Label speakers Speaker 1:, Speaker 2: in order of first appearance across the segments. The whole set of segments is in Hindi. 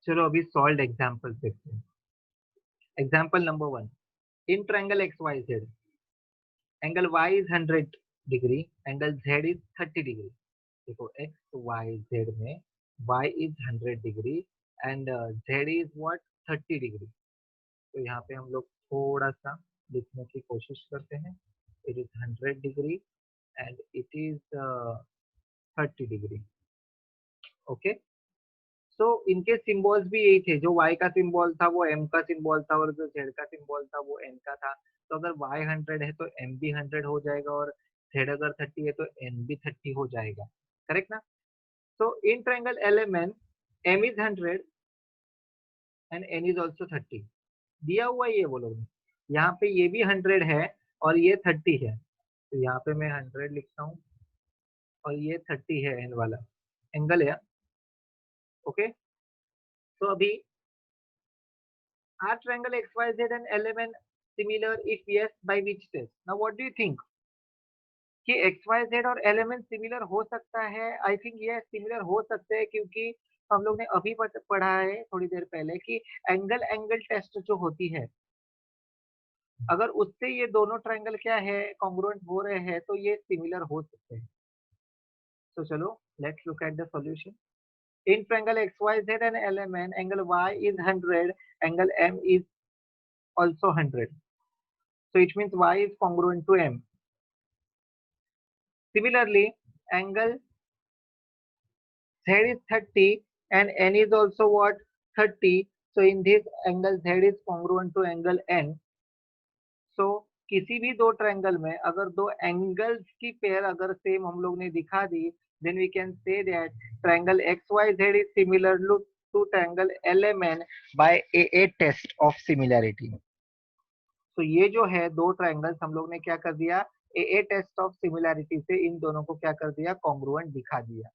Speaker 1: चलो अभी सॉल्व एग्जाम्पल देखते हैं। Example number 1, in triangle X Y Z, angle y is 100 degree, angle z is 30 degree. देखो एक्स वाई जेड में y is 100 degree and z is what 30 degree. तो यहाँ पे हम लोग थोड़ा सा लिखने की कोशिश करते हैं। It is 100 degree and it is 30 degree. Okay, so इनके सिंबल्स भी यही थे। जो y का सिंबल था वो m का सिंबल था और जो z का सिंबल था वो n का था। तो अगर y 100 है तो m भी 100 हो जाएगा और z अगर 30 है तो n भी 30 हो जाएगा। करेक्ट ना? So in triangle element m is 100 and n is also 30। दिया हुआ ये बोलो, यहाँ पे ये भी 100 है और ये 30 है। तो यहाँ पे मैं 100 लिखता हूँ और ये 30 है n वाला एंगल है। ओके, तो अभी are triangle xyz and element similar? If yes, by which test? Now what do you think कि xyz और एलिमेंट सिमिलर हो सकता है? आई थिंक ये सिमिलर हो सकते हैं क्योंकि हम लोग ने अभी पढ़ा है थोड़ी देर पहले कि एंगल एंगल टेस्ट जो होती है, अगर उससे ये दोनों ट्रायंगल क्या है कॉन्ग्रुएंट हो रहे हैं तो ये सिमिलर हो सकते हैं। तो चलो let's look at the solution. In triangle xyz and element angle y is 100, angle m is also 100, so it means y is congruent to m. Similarly, angle z is 30 and n is also what 30. So in this angle z is congruent to angle n. So किसी भी दो ट्रायंगल में अगर दो एंगल्स की पेयर अगर सेम हम लोग ने दिखा दी, then we can say that triangle XYZ is similar to triangle LMN by a test of similarity. तो ये जो है दो ट्रायंगल्स हम लोग ने क्या कर दिया, ए टेस्ट ऑफ सिमिलैरिटी से इन दोनों को क्या कर दिया, कॉन्ग्रुएंट दिखा दिया।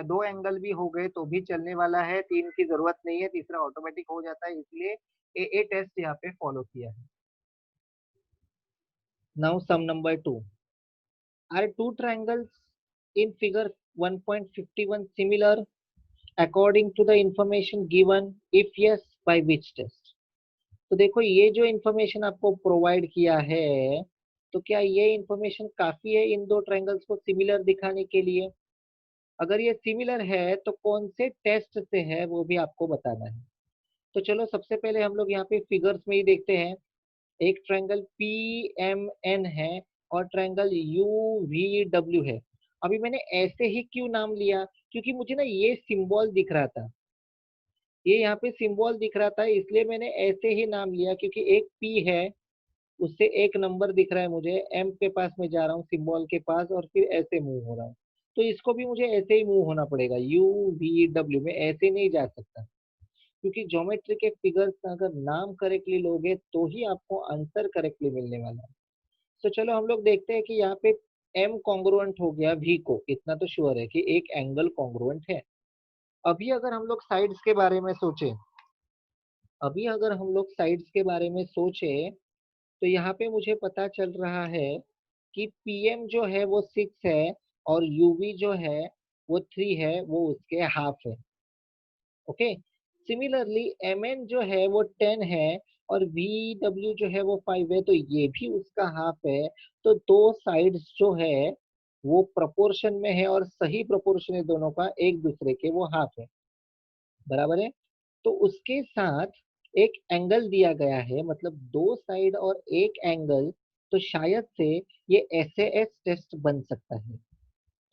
Speaker 1: दो एंगल भी हो गए तो भी चलने वाला है, तीन की जरूरत नहीं है, तीसरा ऑटोमेटिक हो जाता है, इसलिए ए टेस्ट यहाँ पे फॉलो किया है। Now sum number 2, are two triangles in figure 1.51 similar according to the information given? If yes, by which test? तो देखो ये जो इंफॉर्मेशन आपको प्रोवाइड किया है, तो क्या ये इंफॉर्मेशन काफी है इन दो ट्रायंगल्स को सिमिलर दिखाने के लिए? अगर ये सिमिलर है तो कौन से टेस्ट से है वो भी आपको बताना है। तो चलो सबसे पहले हम लोग यहाँ पे फिगर्स में ही देखते हैं। एक ट्रायंगल पी एम एन है और ट्रायंगल यू वी डब्ल्यू है। अभी मैंने ऐसे ही क्यों नाम लिया, क्योंकि मुझे ना ये सिंबल दिख रहा था, ये यहाँ पे सिंबल दिख रहा था, इसलिए मैंने ऐसे ही नाम लिया। क्योंकि एक पी है उससे एक नंबर दिख रहा है, मुझे एम के पास में जा रहा हूँ सिंबल के पास और फिर ऐसे मूव हो रहा हूँ, तो इसको भी मुझे ऐसे ही मूव होना पड़ेगा। यू वी डब्ल्यू में ऐसे नहीं जा सकता, क्योंकि ज्योमेट्री के फिगर्स का अगर नाम करेक्टली लोगे तो ही आपको आंसर करेक्टली मिलने वाला है। तो चलो हम लोग देखते हैं कि यहाँ पे एम कॉन्ग्रुएंट हो गया वी को, इतना तो श्योर है कि एक एंगल कॉन्ग्रुएंट है। अभी अगर हम लोग साइड्स के बारे में सोचे, अभी अगर हम लोग साइड्स के बारे में सोचे तो यहाँ पे मुझे पता चल रहा है कि पीएम जो है वो 6 है और यूवी जो है वो 3 है, वो उसके हाफ है। ओके, सिमिलरली एमएन जो है वो 10 है और वी डब्ल्यू जो है वो 5 है, तो ये भी उसका हाफ है। तो दो साइड्स जो है वो प्रोपोर्शन में है और सही प्रोपोर्शन है दोनों का एक दूसरे के, वो हाफ है, बराबर है। तो उसके साथ एक एंगल दिया गया है, मतलब दो साइड और एक एंगल, तो शायद से ये एसएएस टेस्ट बन सकता है।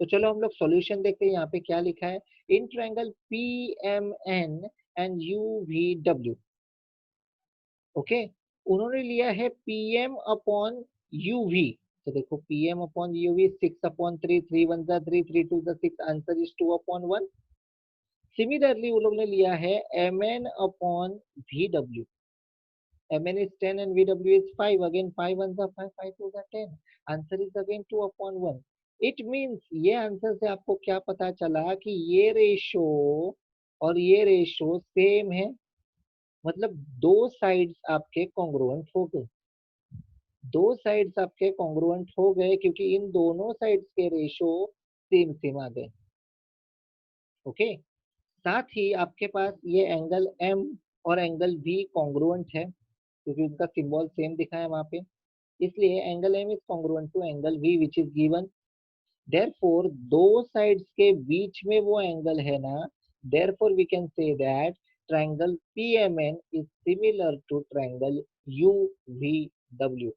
Speaker 1: तो चलो हम लोग सॉल्यूशन देखते हैं। यहाँ पे क्या लिखा है, in triangle P M N and U V W. Okay, उन्होंने लिया है पीएम अपॉन यूवी। तो देखो PM upon UV 6/3, 3 1 3, 3 2 6, answer is 2/1। Similarly वो लोग ने लिया है M N upon V W. M N is 10 and VW is 5. Again 5 1s are 5, 5 2s are 10. Answer is again 2/1. It means ये आंसर से आपको क्या पता चला कि ये रेशो और ये रेशो सेम है, मतलब दो साइड्स आपके कॉन्ग्रुएंट हो गए। दो साइड्स आपके कॉन्ग्रुएंट हो गए क्योंकि इन दोनों साइड्स के रेशो सेम सेम आ गए। ओके, साथ ही आपके पास ये एंगल M और एंगल V कॉन्ग्रुएंट है क्योंकि उनका सिंबल सेम दिखा है वहां पे, इसलिए angle M is congruent to angle V which is given. Therefore दो साइड्स के बीच में वो एंगल है ना, therefore we can say that triangle PMN is similar to triangle UVW।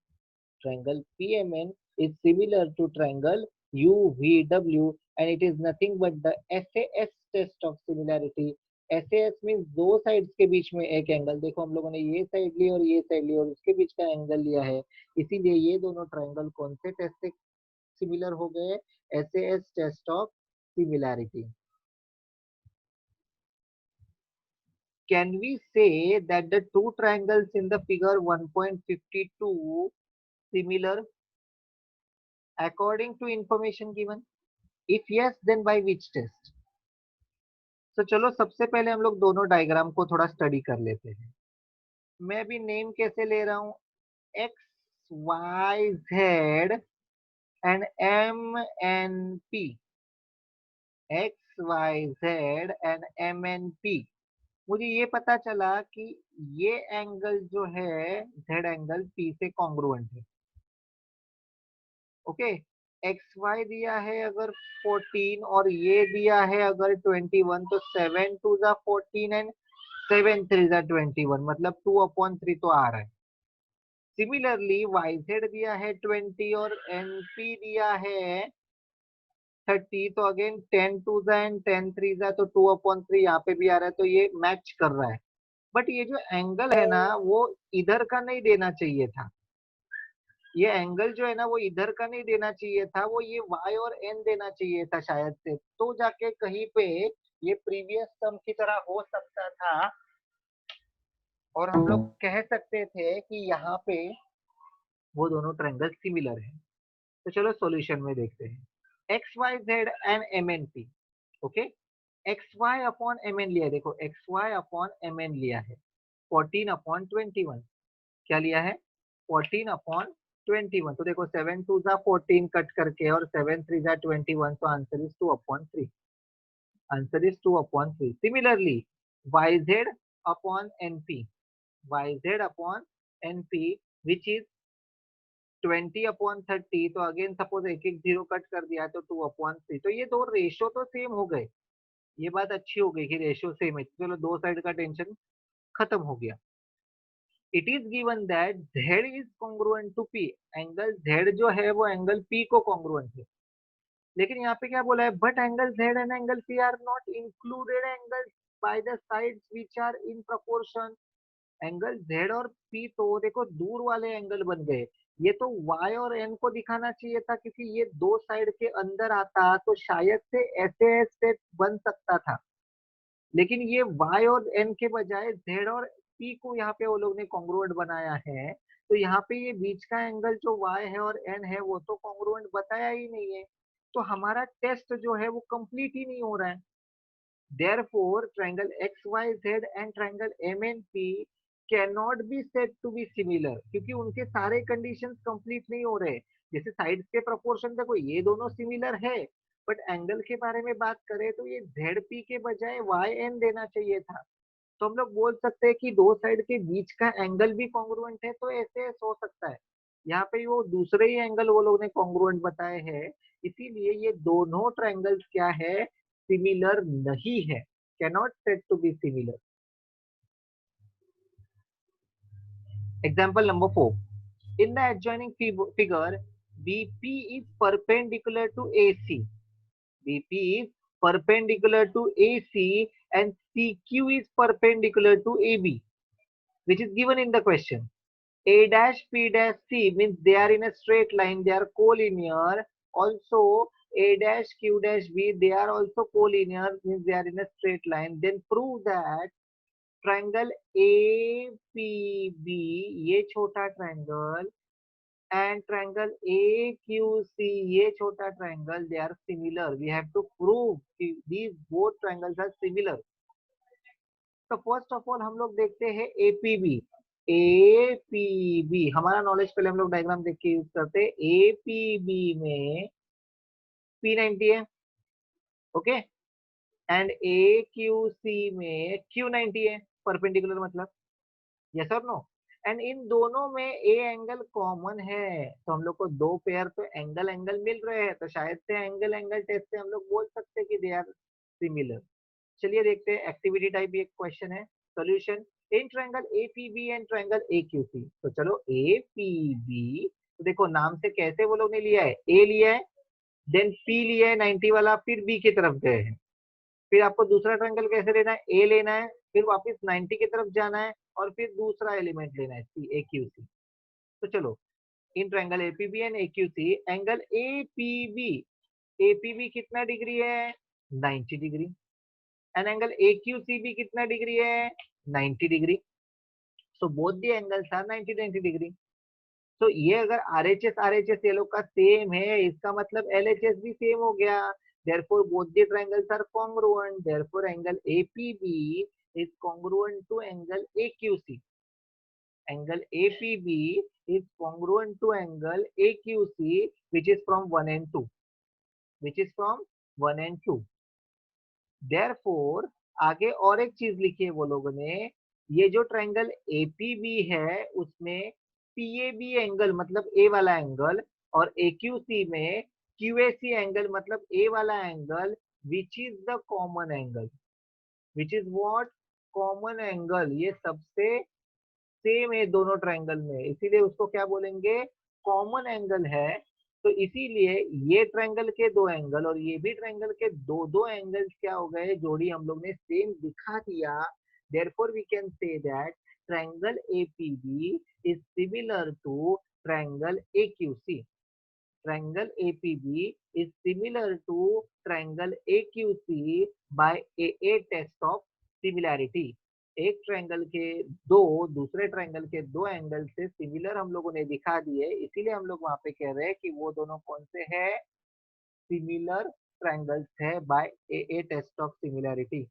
Speaker 1: Triangle PMN is similar to triangle UVW and it is nothing but the SAS test of similarity। SAS means दो साइड्स के बीच में एक एंगल, देखो हम लोगों ने ये साइड ली और ये साइड ली और उसके बीच का एंगल लिया है, इसीलिए ये दोनों ट्रायंगल कौन से टेस्ट से सिमिलर हो गए? SAS test of similarity. Can we say that the two triangles in the figure 1.52 similar according to information given? If yes, then by which test? तो चलो सबसे पहले हम लोग दोनों डायग्राम को थोड़ा स्टडी कर लेते हैं। मैं भी नेम कैसे ले रहा हूं? X Y Z and M N P. X Y Z and M N P. मुझे ये पता चला कि ये एंगल जो है जेड एंगल पी से कॉन्ग्रुएंट है। ओके, एक्स वाई दिया है अगर 14 और ये दिया है अगर 21, तो 7 टू ज़ा 14 एंड 7 3 ज़ा 21, मतलब 2/3 तो आ रहा है। सिमिलरली वाई जेड दिया है 20 और एनपी दिया है 30, तो अगेन 10 टू ज़ा एंड 10 3 ज़ा, तो 2/3 यहाँ पे भी आ रहा है, तो ये मैच कर रहा है। बट ये जो एंगल है ना वो इधर का नहीं देना चाहिए था, ये एंगल जो है ना वो इधर का नहीं देना चाहिए था, वो ये y और n देना चाहिए था शायद से, तो जाके कहीं पे ये प्रीवियस सम की तरह हो सकता था और हम लोग कह सकते थे कि यहाँ पे वो दोनों ट्रायंगल सिमिलर है। तो चलो सॉल्यूशन में देखते हैं। X Y Z and M N P. Okay, X Y upon M N लिया है, देखो X Y upon M N लिया है 14/21। क्या लिया है? 14/21। तो देखो 7 2 ज़ा 14 कट करके और 7 3 ज़ा 21, तो answer is 2/3। Answer is 2/3। Similarly yz upon np, yz upon np which is 20/30। तो अगेन सपोज एक एक जीरो कट कर दिया तो 2/3। तो ये दो रेशो तो सेम हो गए, ये बात अच्छी हो गई कि रेशो सेम है, चलो दो साइड का टेंशन खत्म हो गया। It is given that z is congruent to p। Angle z जो है वो एंगल p को कॉन्ग्रुएंट है, लेकिन यहाँ पे क्या बोला है? But angle z and angle p are not included angles by the sides which are in proportion. Angle z और p तो देखो दूर वाले एंगल बन गए, ये तो y और n को दिखाना चाहिए था क्योंकि ये दो साइड के अंदर आता तो शायद से ऐसे स्टेप बन सकता था, लेकिन ये y और n के बजाय z और p को यहाँ पे वो लोग ने कॉन्ग्रुएंट बनाया है, तो यहाँ पे ये बीच का एंगल जो y है और n है वो तो कॉन्ग्रुएंट बताया ही नहीं है, तो हमारा टेस्ट जो है वो कंप्लीट ही नहीं हो रहा है। Therefore, triangle XYZ and triangle MNP cannot be said to be similar क्योंकि उनके सारे कंडीशंस कंप्लीट नहीं हो रहे। जैसे साइड्स के प्रोपोर्शन देखो ये दोनों सिमिलर है, बट एंगल के बारे में बात करें तो ये ZP के बजाय YN देना चाहिए था। तो हम लोग बोल सकते हैं कि दो साइड के बीच का एंगल भी कॉन्ग्रुएंट है, तो ऐसे हो सकता है। यहाँ पे वो दूसरे ही एंगल वो लोग ने कॉन्ग्रुएंट बताए हैं, इसीलिए ये दोनों ट्रायंगल्स क्या है? सिमिलर नहीं है, cannot said to be similar. Example number 4। In the adjoining figure BP is perpendicular to AC। BP is perpendicular to AC and CQ is perpendicular to AB, which is given in the question. A dash P dash C means they are in a straight line, they are collinear. Also A dash Q dash B, they are also collinear, means they are in a straight line. Then prove that triangle APB, ये छोटा triangle, and triangle AQC, ये छोटा triangle, they are similar. We have to prove these both triangles are similar. तो फर्स्ट ऑफ ऑल हम लोग देखते हैं एपीबी। एपीबी हमारा नॉलेज पहले हम लोग डायग्राम देख के यूज करते हैं। एपीबी में P90 है, ओके, एंड ए क्यू सी में क्यू 90 है, परपेंडिकुलर मतलब, यस और नो। एंड इन दोनों में ए एंगल कॉमन है, तो हम लोग को दो पेयर तो एंगल एंगल मिल रहे हैं, तो शायद से एंगल एंगल टेस्ट से हम लोग बोल सकते हैं कि दे आर सिमिलर। चलिए देखते हैं, एक्टिविटी टाइप एक क्वेश्चन है। Solution, in triangle APB and triangle AQC. तो चलो एपीबी, तो देखो नाम से कैसे वो लोग ने लिया है, ए लिया है, देन पी लिया है 90 वाला, फिर बी की तरफ गए हैं। फिर आपको दूसरा ट्रायंगल कैसे लेना है, ए लेना है, फिर वापस 90 की तरफ जाना है, और फिर दूसरा एलिमेंट लेना है सी, ए क्यू सी। तो चलो, in triangle APB and AQC, angle APB, APB कितना डिग्री है, 90 डिग्री, एंड एंगल एक्यूसी भी कितना डिग्री है, 90 degree. So both the angles are 90 degree. तो ये अगर आरएचएस ये लोग का सेम है, इसका मतलब एलएचएस भी सेम हो गया। therefore both the triangles are congruent, therefore angle APB is congruent to angle AQC. Angle APB is congruent to angle AQC, which is from 1 and 2, which is from 1 and 2. therefore आगे और एक चीज लिखी है वो लोगों ने, ये जो ट्रायंगल एपीबी है उसमें पीएबी एंगल मतलब ए वाला एंगल, और एक्यूसी में क्यूएसी एंगल मतलब ए वाला angle, which is the common angle, which is what, common angle, ये सबसे सेम है दोनों ट्रायंगल में, इसीलिए उसको क्या बोलेंगे, कॉमन एंगल है। तो इसीलिए ये ट्रायंगल के दो एंगल और ये भी ट्रायंगल के दो दो एंगल्स क्या हो गए, जोड़ी हम लोग ने सेम दिखा दिया। Therefore we can say that triangle APB is similar to triangle AQC. triangle APB is similar to triangle AQC by a test of similarity। एक ट्रायंगल के दो दूसरे ट्रायंगल के दो एंगल से सिमिलर हम लोगों ने दिखा दिए, इसीलिए हम लोग वहां पे कह रहे हैं कि वो दोनों कौन से हैं, सिमिलर ट्रायंगल्स है by a test of similarity.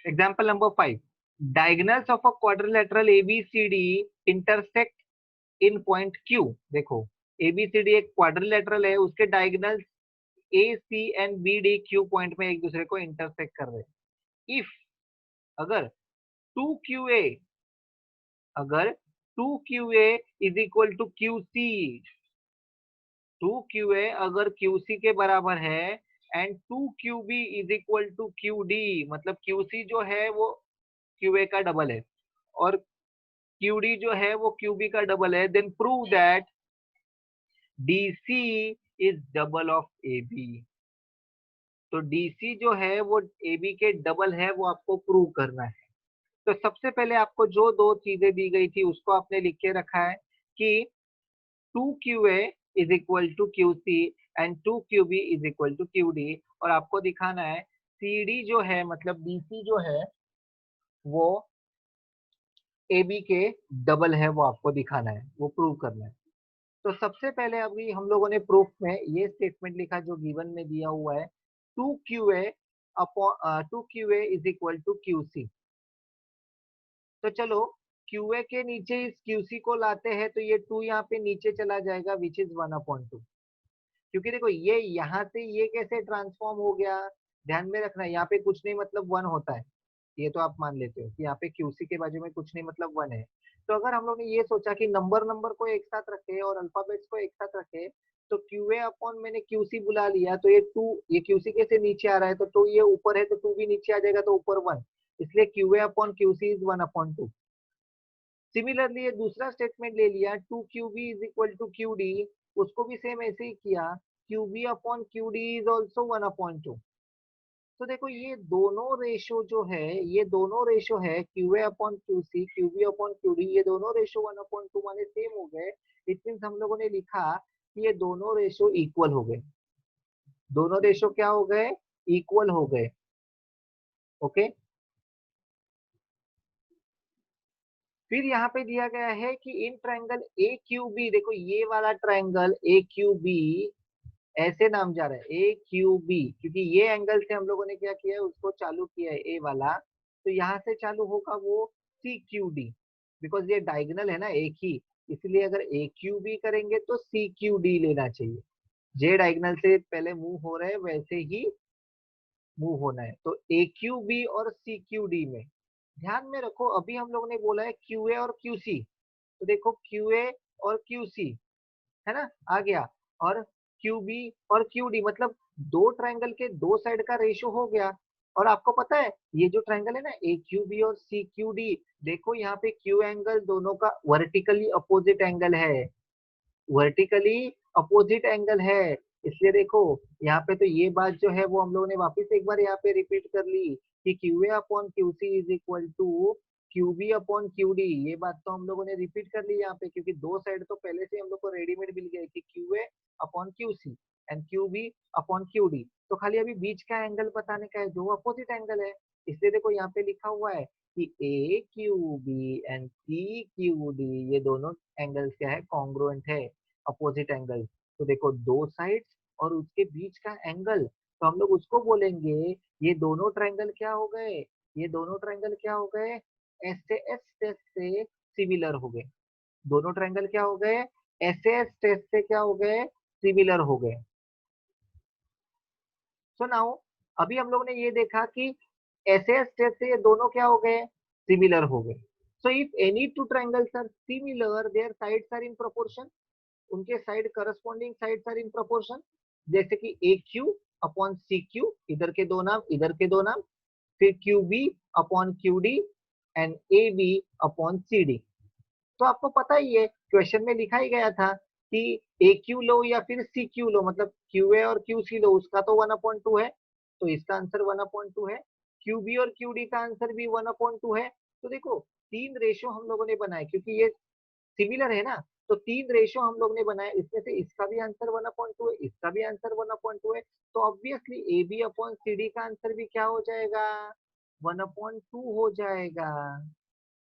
Speaker 1: Example number 5, diagonals of a quadrilateral ABCD intersect in point Q. देखो एबीसीडी एक क्वाड्रिलेटरल है, उसके diagonals A C and B D Q point में एक दूसरे को इंटरसेक्ट कर रहे हैं। इफ, अगर 2QA, अगर 2QA is equal to QC, 2QA अगर QC के बराबर है, and 2QB is equal to QD, मतलब QC जो है वो QA का डबल है और QD जो है वो QB का डबल है, then prove that DC is double of AB। तो DC जो है वो AB के डबल है, वो आपको प्रूव करना है। तो सबसे पहले आपको जो दो चीजें दी गई थी उसको आपने लिख के रखा है कि 2QA is equal to QC and 2QB is equal to QD, और आपको दिखाना है CD जो है मतलब DC जो है वो AB के डबल है, वो आपको दिखाना है, वो प्रूव करना है। तो सबसे पहले अभी हम लोगों ने प्रूफ में ये स्टेटमेंट लिखा जो गिवन में दिया हुआ है, 2QA upon 2QA is equal to QC। तो चलो QA के नीचे इस QC को लाते हैं, तो ये 2 यहाँ पे नीचे चला जाएगा, विच इज 1/2। क्योंकि देखो ये यहाँ से ये कैसे ट्रांसफॉर्म हो गया, ध्यान में रखना, यहाँ पे कुछ नहीं मतलब 1 होता है, ये तो आप मान लेते हो कि यहाँ पे QC के बाजू में कुछ नहीं मतलब 1 है। तो अगर हम लोग ने ये सोचा कि नंबर नंबर को एक साथ रखे और अल्फाबेट्स को एक साथ रखे, तो QA अपॉन मैंने QC बुला लिया, तो ये 2, ये QC के से नीचे आ रहा है, तो 2 ये ऊपर है, तो 2 भी नीचे आ जाएगा, तो ऊपर 1, इसलिए QA upon QC is 1/2। Similarly ये दूसरा स्टेटमेंट ले लिया, 2QB is equal to QD, उसको भी सेम ऐसे ही किया, QB upon QD is also 1/2। तो देखो ये दोनों रेशो जो है, ये दोनों रेशो है QA upon QC, QB upon QD, ये दोनों रेशो 1/2 माने सेम हो गए। इट मीन्स हम लोगों ने लिखा कि ये दोनों रेशो इक्वल हो गए, दोनों रेशो क्या हो गए, इक्वल हो गए। ओके, फिर यहाँ पे दिया गया है कि in triangle A Q B, देखो ये वाला ट्रायंगल ए क्यू बी ऐसे नाम जा रहा है ए क्यू बी, क्योंकि ये एंगल से हम लोगों ने क्या किया है, उसको चालू किया है ए वाला, तो यहाँ से चालू होगा वो सी क्यू डी, बिकॉज ये डायगोनल है ना एक ही, इसलिए अगर ए क्यू बी करेंगे तो सी क्यू डी लेना चाहिए। जे डायगोनल से पहले मूव हो रहे हैं वैसे ही मूव होना है। तो ए क्यू बी और सी क्यू डी में ध्यान में रखो, अभी हम लोगों ने बोला है क्यू ए और क्यू सी, तो देखो क्यू ए और क्यू सी है ना, आ गया। और क्यू बी और क्यू डी मतलब दो ट्रायंगल के दो साइड का रेशियो हो गया। और आपको पता है ये जो ट्रायंगल है ना ए क्यू बी और सी क्यू डी, देखो यहाँ पे क्यू एंगल दोनों का वर्टिकली अपोजिट एंगल है, वर्टिकली अपोजिट एंगल है। इसलिए देखो यहाँ पे तो ये बात जो है वो हम लोगों ने वापस एक बार यहाँ पे रिपीट कर ली कि Q A upon Q C is equal to Q B upon Q D. ये बात तो हम लोगों ने रिपीट कर ली यहाँ पे, क्योंकि दो साइड तो पहले से हम लोग को रेडीमेड मिल गया कि Q A upon Q C and Q B upon Q D. तो खाली अभी बीच का एंगल बताने का है जो अपोजिट एंगल है। इसलिए देखो यहाँ पे लिखा हुआ है कि A Q B and C Q D ये दोनों एंगल्स क्या है, कॉन्ग्रुएंट है, अपोजिट एंगल। तो देखो दो साइड्स और उसके बीच का एंगल, तो हम लोग उसको बोलेंगे ये दोनों ट्रायंगल क्या हो गए, ये दोनों ट्रायंगल क्या हो गए, एस एस टेस्ट से सिमिलर हो गए। दोनों ट्रायंगल क्या हो गए, एस एस टेस्ट से क्या हो गए, सिमिलर हो गए। सो नाउ अभी हम लोग ने ये देखा कि एस एस टेस्ट से ये दोनों क्या हो गए, सिमिलर हो गए। So if any two triangles are similar their sides are in proportion, उनके side corresponding sides are in proportion. जैसे कि A Q upon C Q, इधर के दो नाम इधर के दो नाम, फिर Q B upon Q D and A B upon C D. तो आपको पता ही है क्वेश्चन में लिखा ही गया था कि ए क्यू लो या फिर सी क्यू लो, मतलब क्यू ए और क्यू सी लो, उसका तो 1/2 है, तो इसका आंसर 1/2 है। क्यू बी और क्यू डी का आंसर भी 1/2 है। तो देखो तीन रेशो हम लोगों ने बनाए, क्योंकि ये सिमिलर है ना, तो तीन रेशो हम लोग ने बनाए, इसमें से इसका भी आंसर 1/2 है, इसका भी आंसर 1/2 है। तो obviously A B upon C D का आंसर भी क्या हो जाएगा, 1/2 हो जाएगा।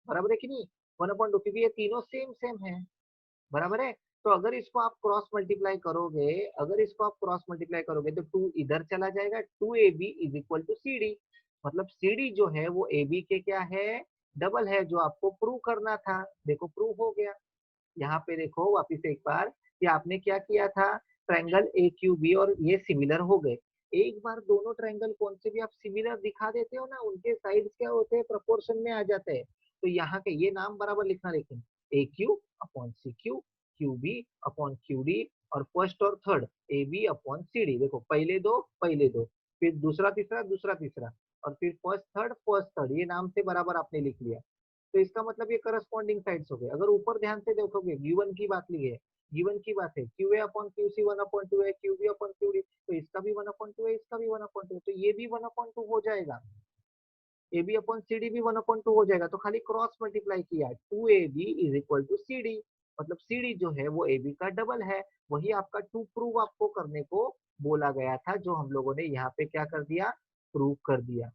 Speaker 1: बराबर है कि नहीं, 1/2, क्योंकि ये तीनों सेम सेम है। बराबर है। तो अगर इसको आप क्रॉस मल्टीप्लाई करोगे, अगर इसको आप क्रॉस मल्टीप्लाई करोगे तो टू इधर चला जाएगा, two A B is equal to C D. मतलब सी डी जो है वो ए बी के क्या है, डबल है, जो आपको प्रूव करना था। देखो प्रूव हो गया। यहाँ पे देखो वापिस एक बार कि आपने क्या किया था, ट्रायंगल ए क्यू बी और ये सिमिलर हो गए। एक बार दोनों ट्रायंगल कौन से भी आप सिमिलर दिखा देते हो ना, उनके साइड्स क्या होते हैं, प्रोपोर्शन में आ जाते हैं। तो यहाँ के ये नाम बराबर लिखना, लेकिन A Q upon C Q, Q B upon Q D, और फर्स्ट और third A B upon C D. देखो पहले दो, फिर दूसरा तीसरा दूसरा तीसरा, और फिर फर्स्ट थर्ड, ये नाम से बराबर आपने लिख लिया। तो इसका मतलब ये करस्पॉन्डिंग साइड्स हो गए। अगर ऊपर ध्यान से देखोगे गिवन की बात ली है, गिवन की बात है Q A upon Q C 1/2 है, Q B upon Q D, तो इसका भी 1/2 है, इसका भी 1/2 है, तो ये भी 1/2 हो जाएगा, A B upon C D भी 1/2 हो जाएगा। तो खाली क्रॉस मल्टीप्लाई किया, two A B is equal to C D, मतलब सी डी जो है वो ए बी का डबल है। वही आपका टू प्रूव आपको करने को बोला गया था, जो हम लोगों ने यहाँ पे क्या कर दिया, प्रूव कर दिया।